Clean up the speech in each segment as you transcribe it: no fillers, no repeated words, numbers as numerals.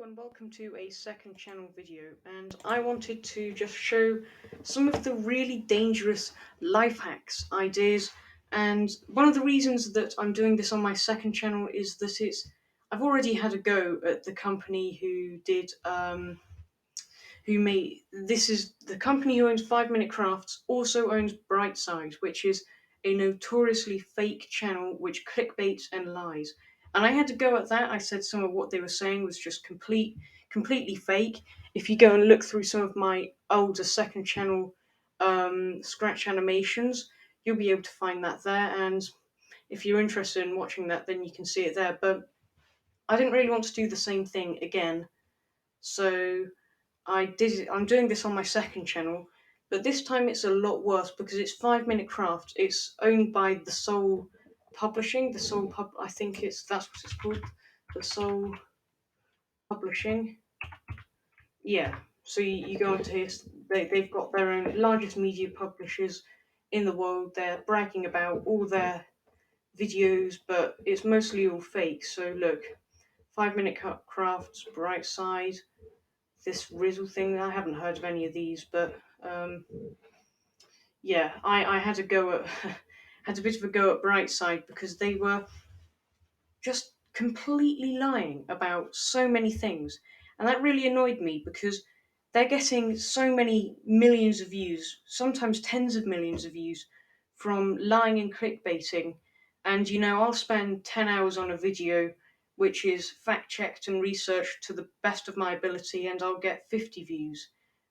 Hello and welcome to a second channel video, and I wanted to just show some of the really dangerous life hacks ideas. And one of the reasons that I'm doing this on my second channel is that I've already had a go at the company who made this is the company who owns 5 Minute Crafts also owns Brightside, which is a notoriously fake channel which clickbaits and lies. And I had to go at that. I said some of what they were saying was just completely fake. If you go and look through some of my older second channel scratch animations, you'll be able to find that there. And if you're interested in watching that, then you can see it there. But I didn't really want to do the same thing again, so I'm doing this on my second channel, but this time it's a lot worse because it's 5 Minute Craft. It's owned by the Soul Publishing. I think that's what it's called. The Soul Publishing. Yeah. So you go onto here. They've got their own largest media publishers in the world. They're bragging about all their videos, but it's mostly all fake. So look, 5 Minute Crafts, Brightside, this Rizzle thing. I haven't heard of any of these, but yeah, I had a go at had a bit of a go at Brightside because they were just completely lying about so many things, and that really annoyed me because they're getting so many millions of views, sometimes tens of millions of views, from lying and clickbaiting. And I'll spend 10 hours on a video which is fact checked and researched to the best of my ability, and I'll get 50 views,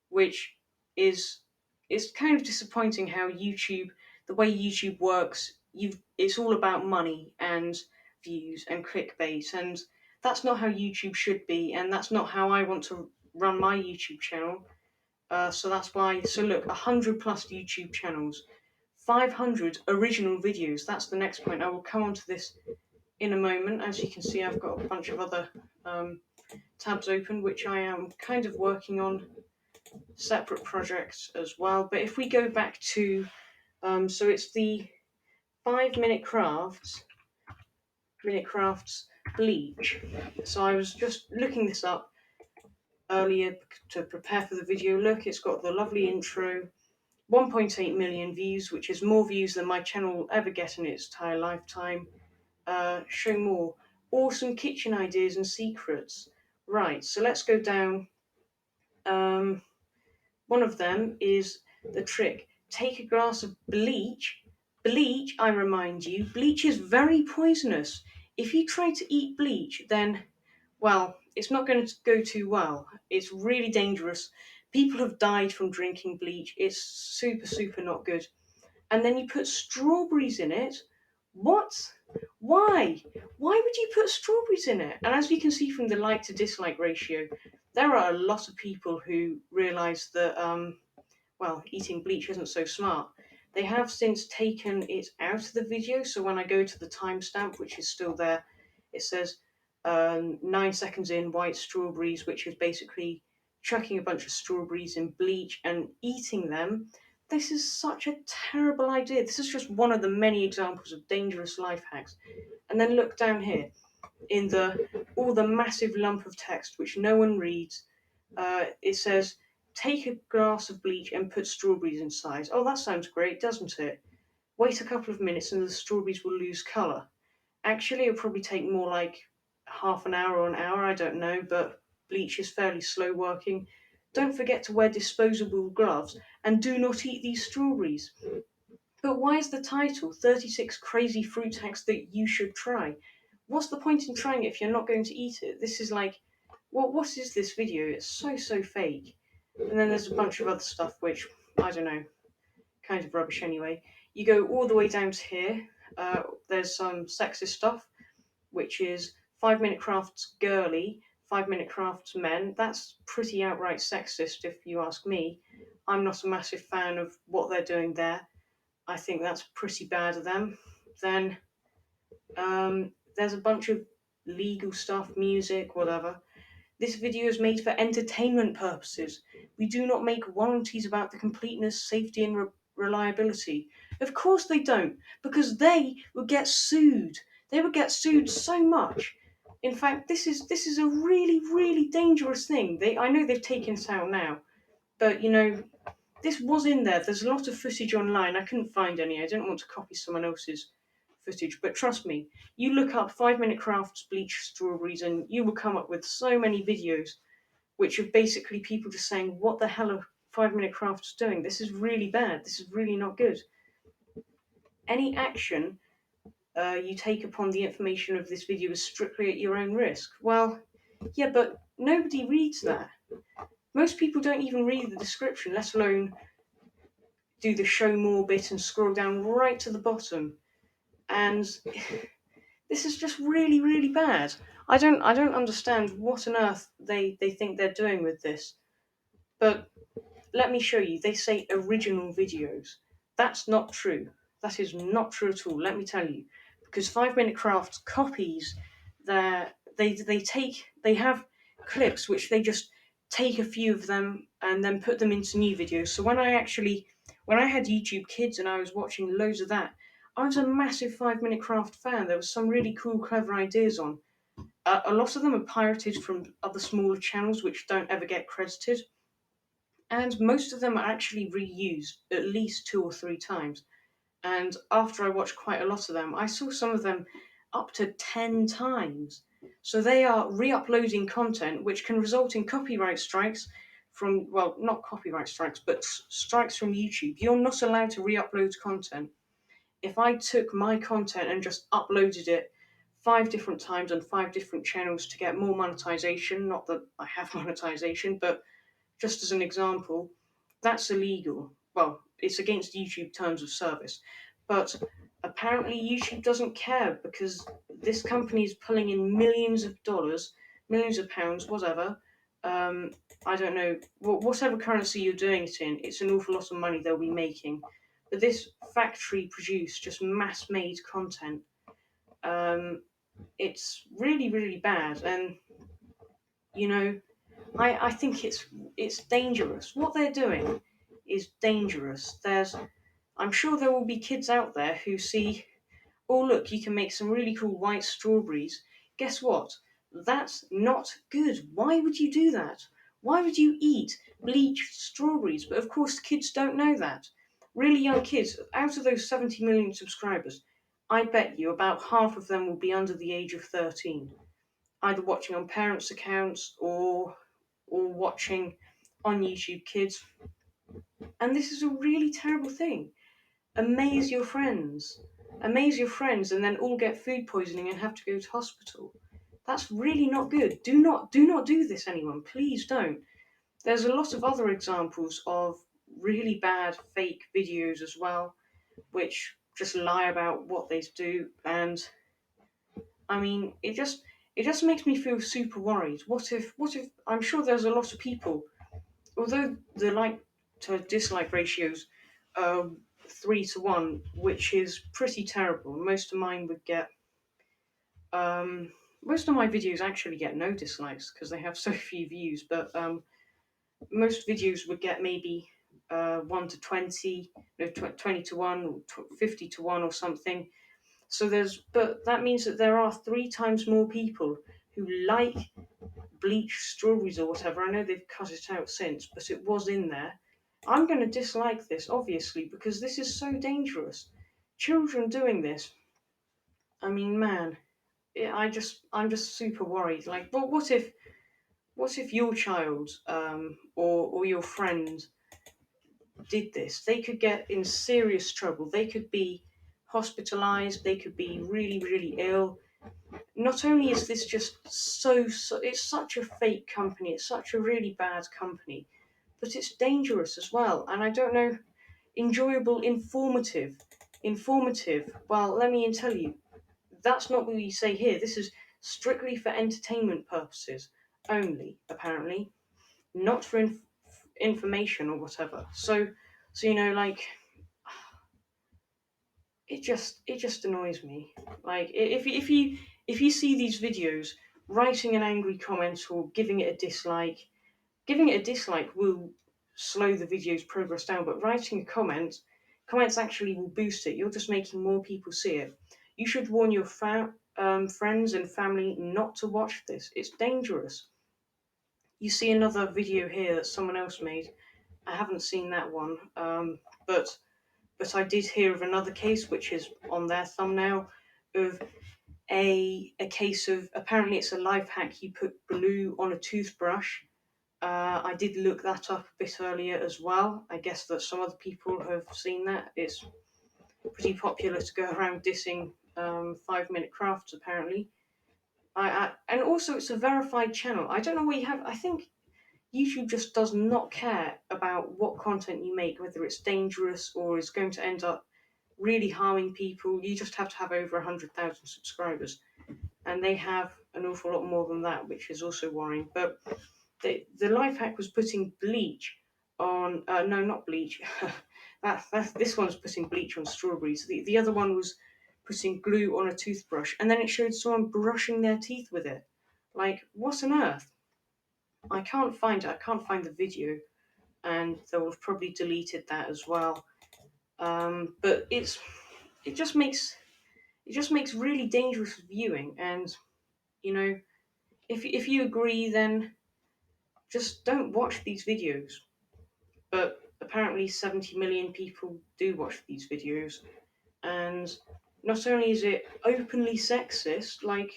which is it's kind of disappointing how the way YouTube works. It's all about money and views and clickbait, and that's not how YouTube should be, and that's not how I want to run my YouTube channel. So that's why. So look, 100 plus YouTube channels, 500 original videos. That's the next point. I will come on to this in a moment. As you can see, I've got a bunch of other tabs open, which I am kind of working on separate projects as well. But if we go back to, so it's the 5 Minute Crafts bleach. So I was just looking this up earlier to prepare for the video. Look, it's got the lovely intro, 1.8 million views, which is more views than my channel will ever get in its entire lifetime. Show more awesome kitchen ideas and secrets. Right, so let's go down. One of them is the trick. Take a glass of bleach. Bleach, I remind you, bleach is very poisonous. If you try to eat bleach, then, well, it's not going to go too well. It's really dangerous. People have died from drinking bleach. It's super not good. And then you put strawberries in it. What? Why? Why would you put strawberries in it? And as we can see from the like to dislike ratio, there are a lot of people who realize that, well, eating bleach isn't so smart. They have since taken it out of the video, so when I go to the timestamp, which is still there, it says 9 seconds in, white strawberries, which is basically chucking a bunch of strawberries in bleach and eating them. This is such a terrible idea. This is just one of the many examples of dangerous life hacks. And then look down here in the massive lump of text which no one reads. It says, take a glass of bleach and put strawberries inside. Oh, that sounds great, doesn't it? Wait a couple of minutes and the strawberries will lose colour. Actually, it'll probably take more like half an hour or an hour, I don't know, but bleach is fairly slow working. Don't forget to wear disposable gloves and do not eat these strawberries. But why is the title 36 Crazy Fruit Hacks That You Should Try? What's the point in trying it if you're not going to eat it? This is like, what is this video? It's so fake. And then there's a bunch of other stuff which, I don't know, kind of rubbish anyway. You go all the way down to here. There's some sexist stuff, which is 5 Minute Crafts girly, 5 Minute Crafts men. That's pretty outright sexist if you ask me. I'm not a massive fan of what they're doing there. I think that's pretty bad of them. Then there's a bunch of legal stuff, music, whatever. This video is made for entertainment purposes. We do not make warranties about the completeness, safety, and reliability. Of course they don't, because they would get sued. They would get sued so much. In fact, this is a really really dangerous thing. I know they've taken it out now, but this was in there. There's a lot of footage online. I couldn't find any. I didn't want to copy someone else's footage, but trust me, you look up 5 Minute Crafts bleach strawberries, and you will come up with so many videos which are basically people just saying, "What the hell are 5 Minute Crafts doing? This is really bad. This is really not good." Any action you take upon the information of this video is strictly at your own risk. Well, yeah, but nobody reads that. Most people don't even read the description, let alone do the show more bit and scroll down right to the bottom. And this is just really, really bad. I don't understand what on earth they think they're doing with this. But let me show you. They say original videos. That's not true. That is not true at all. Let me tell you, because 5 Minute Crafts copies they have clips which they just take a few of them and then put them into new videos. So when I had YouTube Kids and I was watching loads of that, I was a massive 5 Minute Craft fan. There was some really cool, clever ideas on. A lot of them are pirated from other smaller channels which don't ever get credited, and most of them are actually reused at least 2 or 3 times. And after I watched quite a lot of them, I saw some of them up to 10 times. So they are re uploading content which can result in copyright strikes from, well, not copyright strikes, but strikes from YouTube. You're not allowed to re upload content. If I took my content and just uploaded it 5 different times on 5 different channels to get more monetization, not that I have monetization, but just as an example, that's illegal. Well, it's against YouTube terms of service. But apparently, YouTube doesn't care because this company is pulling in millions of dollars, millions of pounds, whatever. Um, I don't know, whatever currency you're doing it in, it's an awful lot of money they'll be making. But this factory produced, just mass made content. Um, it's really, really bad. And, you know, I think it's dangerous. What they're doing is dangerous. I'm sure there will be kids out there who see, oh look, you can make some really cool white strawberries. Guess what? That's not good. Why would you do that? Why would you eat bleached strawberries? But of course, kids don't know that. Really young kids, out of those 70 million subscribers, I bet you about half of them will be under the age of 13, either watching on parents' accounts or watching on YouTube Kids. And this is a really terrible thing. Amaze your friends. Amaze your friends and then all get food poisoning and have to go to hospital. That's really not good. Do not do this, anyone. Please don't. There's a lot of other examples of really bad fake videos as well, which just lie about what they do. And I mean, it just makes me feel super worried. What if I'm sure there's a lot of people, although the like to dislike ratios are 3 to 1, which is pretty terrible. Most of my videos actually get no dislikes because they have so few views, but most videos would get maybe 1 to 20, no, 20 to 1, or 50 to 1 or something. But that means that there are 3 times more people who like bleached strawberries or whatever. I know they've cut it out since, but it was in there. I'm going to dislike this, obviously, because this is so dangerous. Children doing this, I mean, man, I'm just super worried. Like, but what if your child or your friend did this? They could get in serious trouble. They could be hospitalized. They could be really, really ill. Not only is this just so it's such a fake company, it's such a really bad company, but it's dangerous as well. And I don't know, enjoyable, informative. Well, let me tell you, that's not what we say here. This is strictly for entertainment purposes only, apparently, not for information or whatever. So like, it just annoys me. Like, if you see these videos, writing an angry comment or giving it a dislike will slow the video's progress down, but writing a comments actually will boost it. You're just making more people see it. You should warn your friends and family not to watch this. It's dangerous. You see another video here that someone else made. I haven't seen that one, but I did hear of another case which is on their thumbnail of a case of, apparently it's a life hack. You put glue on a toothbrush. I did look that up a bit earlier as well. I guess that some other people have seen that. It's pretty popular to go around dissing 5 minute crafts apparently. And also it's a verified channel. I don't know what you have. I think YouTube just does not care about what content you make, whether it's dangerous or is going to end up really harming people. You just have to have over 100,000 subscribers, and they have an awful lot more than that, which is also worrying. But the life hack was putting bleach on. No, not bleach. This one's putting bleach on strawberries. The other one was putting glue on a toothbrush, and then it showed someone brushing their teeth with it. Like, what on earth? I can't find it. I can't find the video, and they'll have probably deleted that as well. But it just makes really dangerous viewing, and you know, if you agree, then just don't watch these videos. But apparently 70 million people do watch these videos, and not only is it openly sexist, like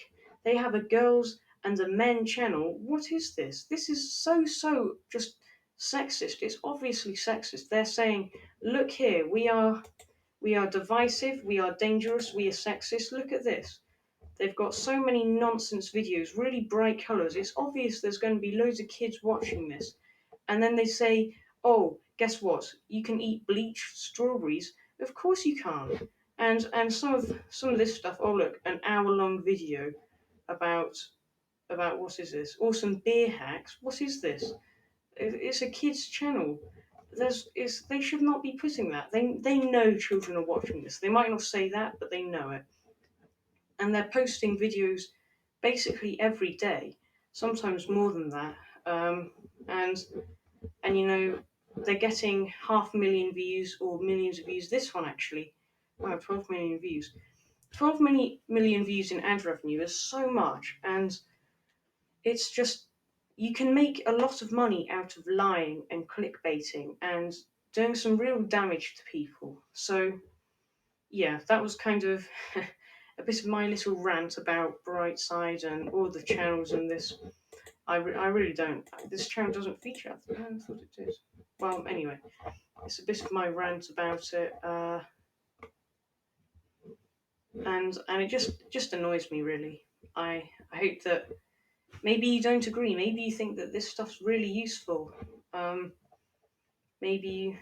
they have a girls and a men channel. What is this? This is so just sexist. It's obviously sexist. They're saying, look here, we are divisive, we are dangerous, we are sexist. Look at this. They've got so many nonsense videos, really bright colours. It's obvious there's going to be loads of kids watching this. And then they say, oh, guess what? You can eat bleached strawberries. Of course you can't. And some of this stuff. Oh look, an hour-long video about what is this? Awesome beer hacks. What is this? It's a kids channel. They should not be putting that. They know children are watching this. They might not say that, but they know it. And they're posting videos basically every day, sometimes more than that. And you know, they're getting 500,000 views or millions of views. This one actually, wow, 12 million views. 12 million views in ad revenue is so much, and it's just, you can make a lot of money out of lying and clickbaiting and doing some real damage to people. So yeah, that was kind of a bit of my little rant about Brightside and all the channels in this. I really don't. This channel doesn't feature. I thought it did. Well, anyway, it's a bit of my rant about it, and it just annoys me really. I hope that maybe you don't agree. Maybe you think that this stuff's really useful. Maybe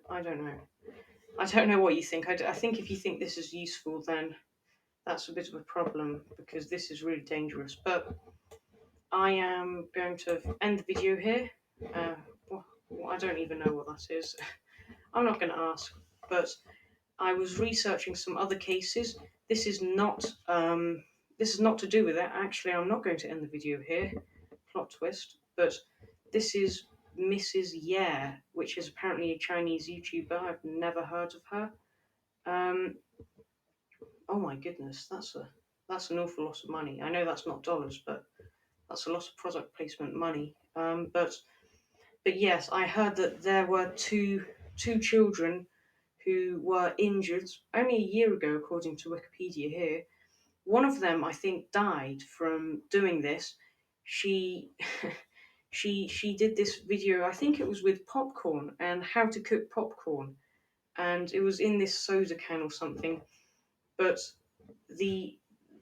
I don't know. I don't know what you think. I think if you think this is useful, then that's a bit of a problem because this is really dangerous. But I am going to end the video here. Uh, I don't even know what that is. I'm not going to ask, but I was researching some other cases. This is not to do with that. Actually, I'm not going to end the video here. Plot twist. But this is Mrs. Yeah, which is apparently a Chinese YouTuber. I've never heard of her. Um, oh my goodness, that's an awful lot of money. I know that's not dollars, but that's a lot of product placement money. But yes, I heard that there were two children who were injured only a year ago, according to Wikipedia here. One of them, I think, died from doing this. She she did this video. I think it was with popcorn and how to cook popcorn, and it was in this soda can or something. But the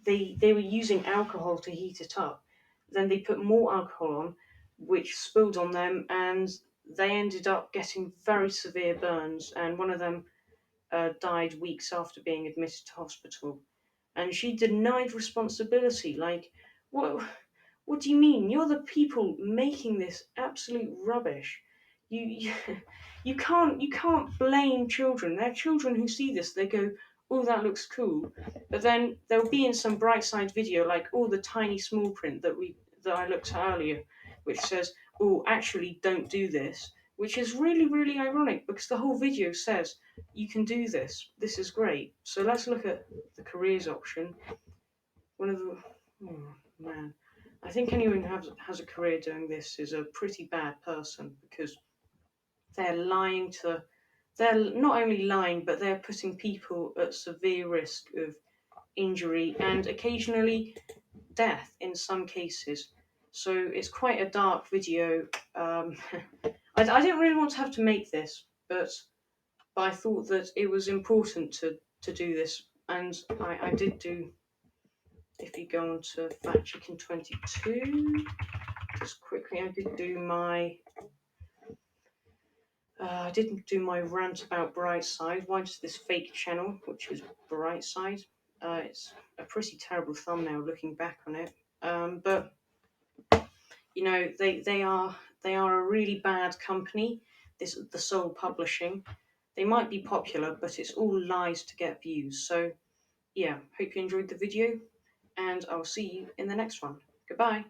they were using alcohol to heat it up. Then they put more alcohol on, which spilled on them, and they ended up getting very severe burns. And one of them died weeks after being admitted to hospital. And she denied responsibility. Like, what? What do you mean? You're the people making this absolute rubbish. You you can't blame children. They're children who see this. They go, "Oh, that looks cool," but then they'll be in some bright side video like, "Oh, the tiny small print that I looked at earlier, which says, "Oh, actually, don't do this," which is really ironic because the whole video says you can do this. This is great. So let's look at the careers option. one of the, oh man, I think anyone who has a career doing this is a pretty bad person, because they're lying to, they're not only lying, but they're putting people at severe risk of injury and occasionally death in some cases. So it's quite a dark video. I didn't really want to have to make this, but I thought that it was important to do this, and I did do. If you go on to Fact Chicken 22, just quickly, I did do my. I didn't do my rant about Brightside. Why does this fake channel, which is Brightside? It's a pretty terrible thumbnail looking back on it. But you know, they are a really bad company. This the Soul Publishing. They might be popular, but it's all lies to get views. So yeah, hope you enjoyed the video, and I'll see you in the next one. Goodbye.